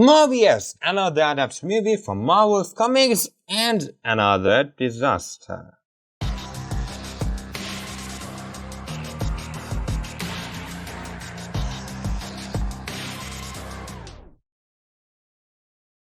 Morbius, another adapted movie from Marvel's comics, and another disaster.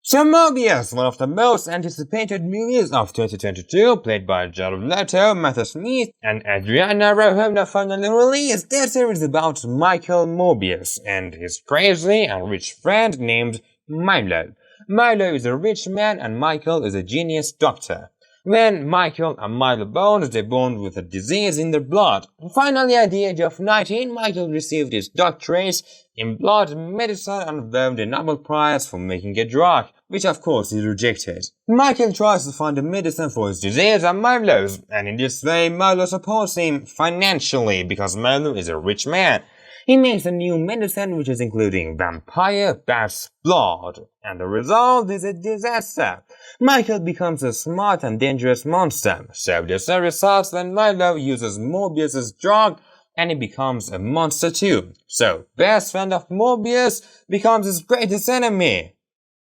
So Morbius, one of the most anticipated movies of 2022, played by Jared Leto, Matthew Smith, and Adria Arjona, finally released. Their series about Michael Morbius and his crazy and rich friend named Milo. Milo is a rich man and Michael is a genius doctor. When Michael and Milo bond, they bond with a disease in their blood. Finally, at the age of 19, Michael received his doctorate in blood medicine and won the Nobel Prize for making a drug, which of course he rejected. Michael tries to find a medicine for his disease and Milo's, and in this way Milo supports him financially because Milo is a rich man. He makes a new medicine which is including vampire bat's blood, and the result is a disaster. Michael becomes a smart and dangerous monster, so the story starts when Milo uses Morbius' drug and he becomes a monster too. So, best friend of Morbius becomes his greatest enemy.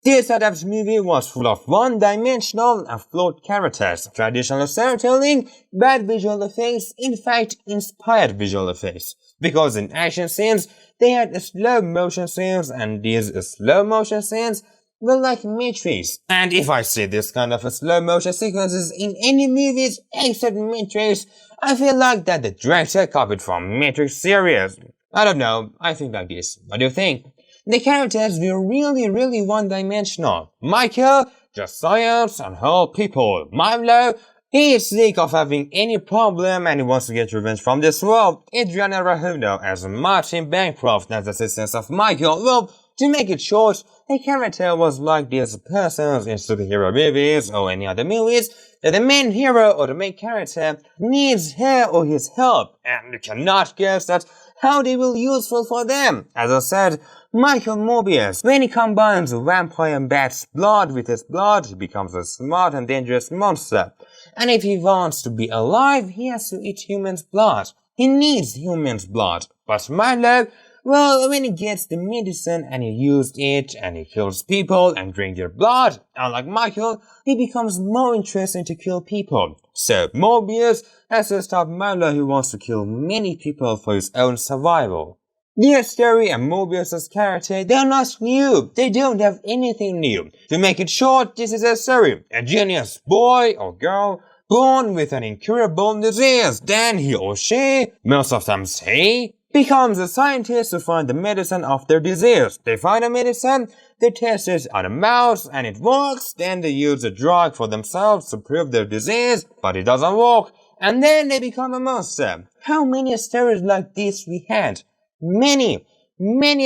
This adapted movie was full of one-dimensional and flawed characters, traditional storytelling, bad visual effects, in fact inspired visual effects. Because in action scenes, they had slow motion scenes, and these slow motion scenes were like Matrix. And if I see this kind of slow motion sequences in any movies except Matrix, I feel like that the director copied from Matrix series. I don't know, I think like this. What do you think? The characters were really one-dimensional. Michael, just science and help people. Milo, he is sick of having any problem and he wants to get revenge from this world. Adria Arjona as Martin Bancroft as assistant of Michael. Well, to make it short, the character was like these persons in superhero movies or any other movies that the main hero or the main character needs her or his help, and you cannot guess that how they will be useful for them. As I said, Michael Morbius, when he combines a vampire bat's blood with his blood, he becomes a smart and dangerous monster. And if he wants to be alive, he has to eat humans' blood. He needs humans' blood. But Milo, well, when he gets the medicine and he used it and he kills people and drinks their blood, unlike Michael, he becomes more interested to kill people. So Morbius has to stop Milo who wants to kill many people for his own survival. Their story and Morbius' character, they are not new. They don't have anything new. To make it short, this is a story. A genius boy or girl born with an incurable disease. Then he or she, most of them say, becomes a scientist to find the medicine of their disease. They find a medicine, they test it on a mouse and it works, then they use a drug for themselves to prove their disease, but it doesn't work, and then they become a monster. How many stories like this we had? Many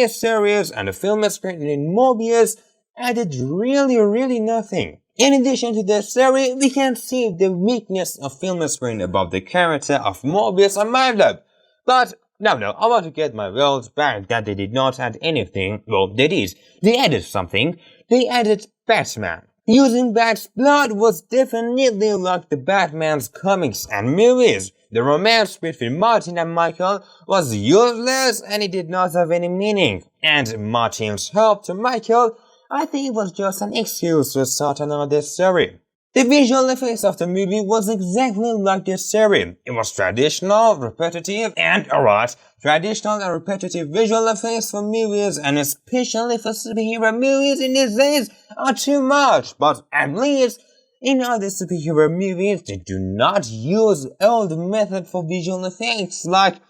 stories, and the film screen in Morbius added really nothing. In addition to the story, we can see the weakness of film screen about the character of Morbius and Milo. But no, I want to get my words back that they did not add anything. Well, they did. They added something. They added Batman. Using Bat's blood was definitely like the Batman's comics and movies. The romance between Martin and Michael was useless and it did not have any meaning. And Martin's help to Michael, I think, was just an excuse to start another story. The visual effects of the movie was exactly like the story. It was traditional, repetitive, and alright, traditional and repetitive visual effects for movies, and especially for superhero movies in these days, are too much. But at least in other superhero movies, they do not use old method for visual effects. Like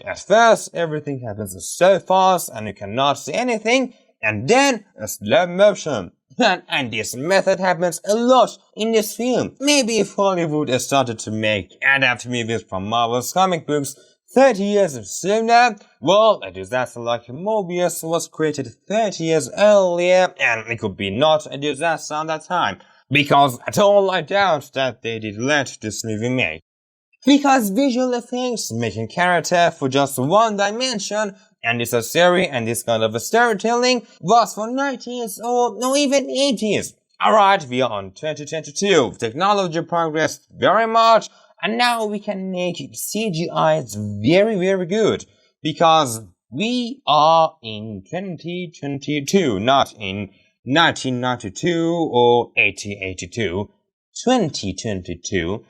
at first, everything happens so fast and you cannot see anything, and then a slow motion. And this method happens a lot in this film. Maybe if Hollywood started to make adapted movies from Marvel's comic books 30 years sooner, well, a disaster like Morbius was created 30 years earlier, and it could be not a disaster at that time. Because at all I doubt that they did let this movie make. Because visual effects, making character for just one dimension, and this series and this kind of a storytelling was for 90s or no even 80s. Alright, we are on 2022. Technology progressed very much, and now we can make CGI very good. Because we are in 2022, not in 1992 or 1882. 2022.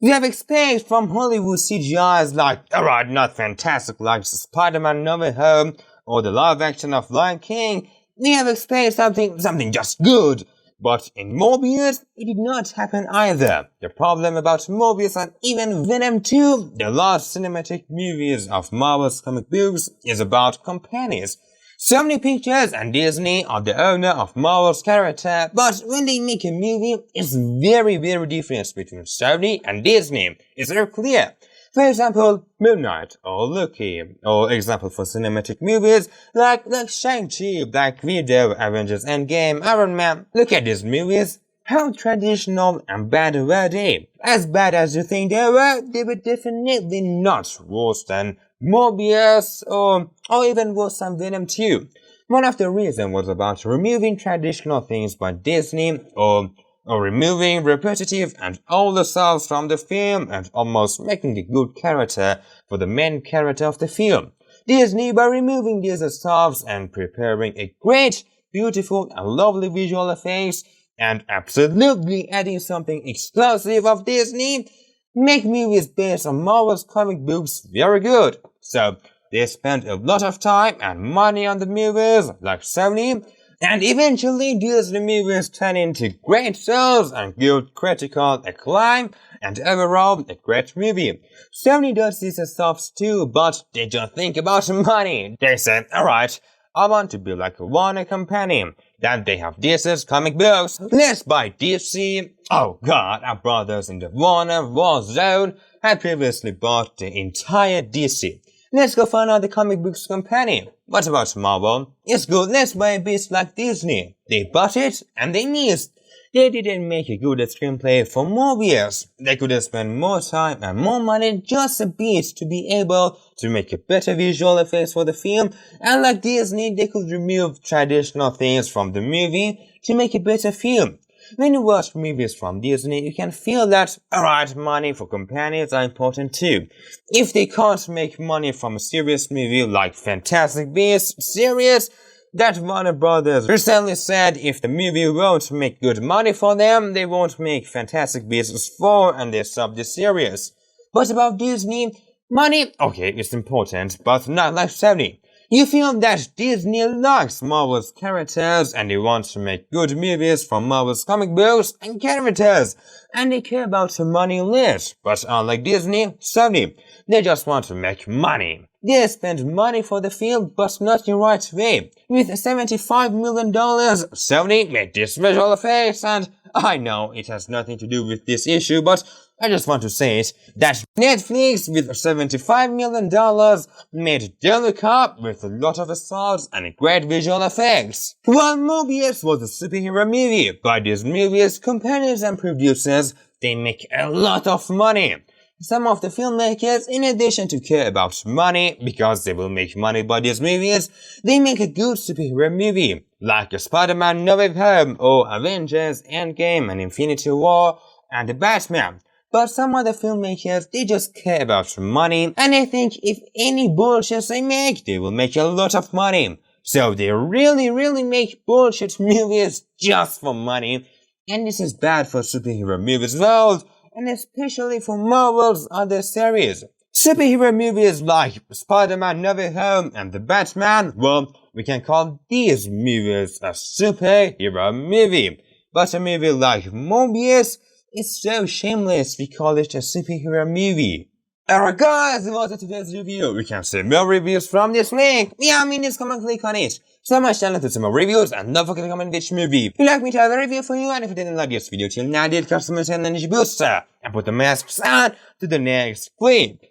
We have expected from Hollywood CGIs like, alright, not fantastic like Spider-Man No Way Home or the live action of Lion King. We have expected something just good. But in Morbius, it did not happen either. The problem about Morbius and even Venom 2, the last cinematic movies of Marvel's comic books, is about companions. Sony Pictures and Disney are the owner of Marvel's character, but when they make a movie, it's very different between Sony and Disney. It's very clear. For example, Moon Knight or Loki, or example for cinematic movies like Shang-Chi, Black Widow, Avengers Endgame, Iron Man. Look at these movies. How traditional and bad were they? As bad as you think they were definitely not worse than Morbius or even worse than Venom 2. One of the reasons was about removing traditional things by Disney or removing repetitive and older stuff from the film and almost making a good character for the main character of the film. Disney, by removing these stuffs and preparing a great, beautiful and lovely visual effects and absolutely adding something exclusive of Disney, make movies based on Marvel's comic books very good. So, they spent a lot of time and money on the movies, like Sony, and eventually Disney movies turn into great shows and good critical acclaim and overall a great movie. Sony does this stuff too, but they don't think about money. They say, alright, I want to be like a Warner company. Then they have DC's comic books. Let's buy DC. Oh god, our brothers in the Warner War Zone had previously bought the entire DC. Let's go find out the comic books company. What about Marvel? It's good, let's buy a beast like Disney. They bought it and they missed. They didn't make a good screenplay for Morbius. They could have spent more time and more money just a bit to be able to make a better visual effects for the film, and like Disney, they could remove traditional things from the movie to make a better film. When you watch movies from Disney, you can feel that, alright, money for companions are important too. If they can't make money from a serious movie like Fantastic Beasts series, that Warner Brothers recently said if the movie won't make good money for them, they won't make Fantastic Beasts 4 and they stop the series. But about Disney, money, okay, it's important, but not like Sony. You feel that Disney likes Marvel's characters and they want to make good movies from Marvel's comic books and characters, and they care about money less. But unlike Disney, Sony, they just want to make money. They spend money for the film, but not in the right way. With $75 million, Sony made this visual effects, and I know it has nothing to do with this issue, but I just want to say it, that Netflix with $75 million made Daily Cop with a lot of stars and great visual effects. While Morbius was a superhero movie, by these movies, companies and producers, they make a lot of money. Some of the filmmakers, in addition to care about money, because they will make money by these movies, they make a good superhero movie, like Spider-Man No Way Home, or Avengers Endgame and Infinity War, and The Batman. But some other filmmakers, they just care about money, and they think if any bullshit they make, they will make a lot of money. So they really make bullshit movies just for money, and this is bad for superhero movies world, and especially for Marvel's other series. Superhero movies like Spider-Man No Way Home and The Batman, well, we can call these movies a superhero movie. But a movie like Morbius is so shameless we call it a superhero movie. Alright guys, that was today's review. We can see more reviews from this link. Yeah, just come and click on it. So my channel to see more reviews and don't forget to comment which movie you'd like me to have a review for you, and if you didn't like this video till now, did customer and energy booster and put the masks on to the next clip.